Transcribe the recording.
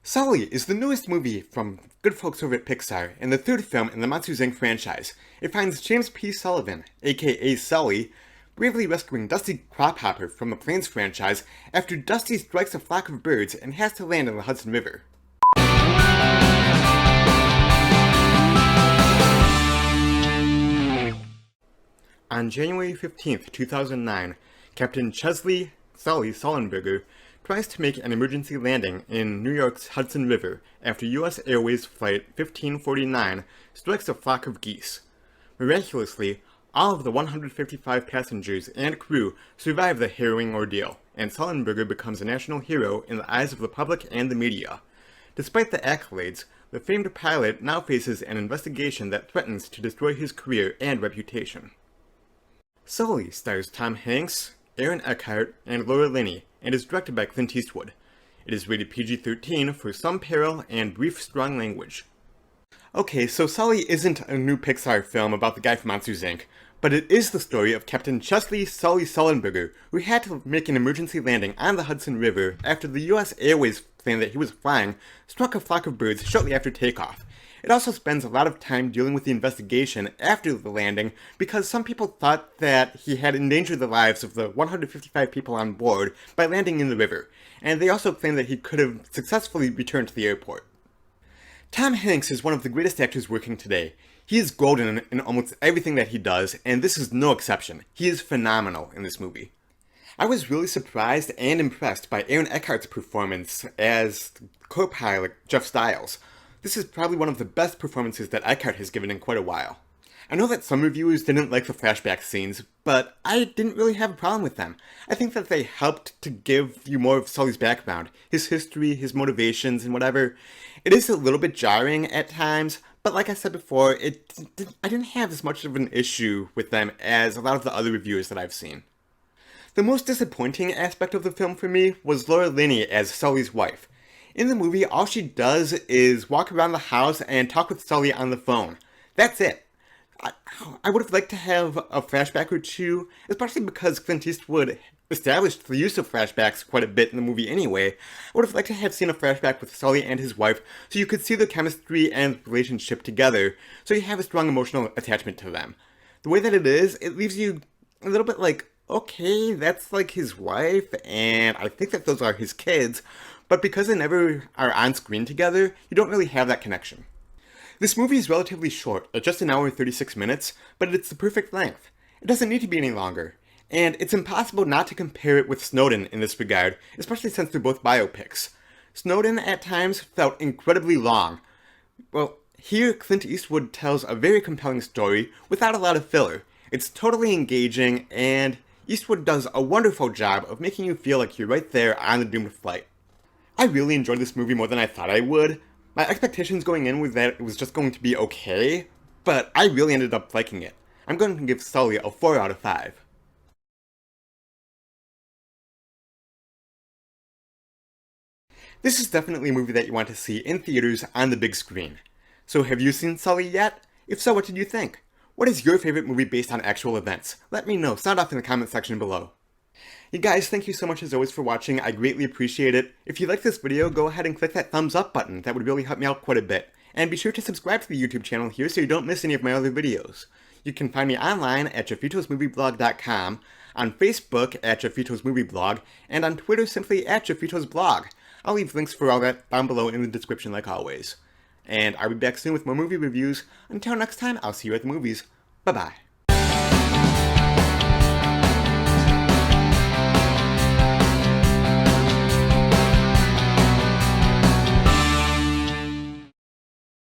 Sully is the newest movie from good folks over at Pixar, and the third film in the Monsters, Inc. franchise. It finds James P. Sullivan, aka Sully, bravely rescuing Dusty Crophopper from the Planes franchise after Dusty strikes a flock of birds and has to land in the Hudson River. On January 15th, 2009, Captain Chesley Sullenberger tries to make an emergency landing in New York's Hudson River after U.S. Airways Flight 1549 strikes a flock of geese. Miraculously, all of the 155 passengers and crew survive the harrowing ordeal, and Sullenberger becomes a national hero in the eyes of the public and the media. Despite the accolades, the famed pilot now faces an investigation that threatens to destroy his career and reputation. Sully stars Tom Hanks, Aaron Eckhart, and Laura Linney, and is directed by Clint Eastwood. It is rated PG-13 for some peril and brief, strong language. Okay, so Sully isn't a new Pixar film about the guy from Monsters, Inc., but it is the story of Captain Chesley Sullenberger, who had to make an emergency landing on the Hudson River after the U.S. Airways plane that he was flying struck a flock of birds shortly after takeoff. It also spends a lot of time dealing with the investigation after the landing because some people thought that he had endangered the lives of the 155 people on board by landing in the river, and they also claim that he could have successfully returned to the airport. Tom Hanks is one of the greatest actors working today. He is golden in almost everything that he does, and this is no exception. He is phenomenal in this movie. I was really surprised and impressed by Aaron Eckhart's performance as co-pilot Jeff Stiles. This is probably one of the best performances that Eckhart has given in quite a while. I know that some reviewers didn't like the flashback scenes, but I didn't really have a problem with them. I think that they helped to give you more of Sully's background, his history, his motivations, and whatever. It is a little bit jarring at times, but like I said before, I didn't have as much of an issue with them as a lot of the other reviewers that I've seen. The most disappointing aspect of the film for me was Laura Linney as Sully's wife. In the movie, all she does is walk around the house and talk with Sully on the phone. That's it. I would have liked to have a flashback or two, especially because Clint Eastwood established the use of flashbacks quite a bit in the movie anyway. I would have liked to have seen a flashback with Sully and his wife so you could see the chemistry and relationship together, so you have a strong emotional attachment to them. The way that it leaves you a little bit like, okay, that's like his wife, and I think that those are his kids, but because they never are on screen together, you don't really have that connection. This movie is relatively short, at just an hour and 36 minutes, but it's the perfect length. It doesn't need to be any longer, and it's impossible not to compare it with Snowden in this regard, especially since they're both biopics. Snowden at times felt incredibly long. Well, here Clint Eastwood tells a very compelling story without a lot of filler. It's totally engaging, and Eastwood does a wonderful job of making you feel like you're right there on the doomed flight. I really enjoyed this movie more than I thought I would. My expectations going in were that it was just going to be okay, but I really ended up liking it. I'm going to give Sully a 4 out of 5. This is definitely a movie that you want to see in theaters on the big screen. So have you seen Sully yet? If so, what did you think? What is your favorite movie based on actual events? Let me know. Sound off in the comment section below. You guys, thank you so much as always for watching. I greatly appreciate it. If you like this video, go ahead and click that thumbs up button. That would really help me out quite a bit. And be sure to subscribe to the YouTube channel here so you don't miss any of my other videos. You can find me online at Jeffito'sMovieBlog.com, on Facebook at Jeffito'sMovieBlog, and on Twitter simply at Jeffito'sBlog. I'll leave links for all that down below in the description like always. And I'll be back soon with more movie reviews. Until next time, I'll see you at the movies. Bye-bye.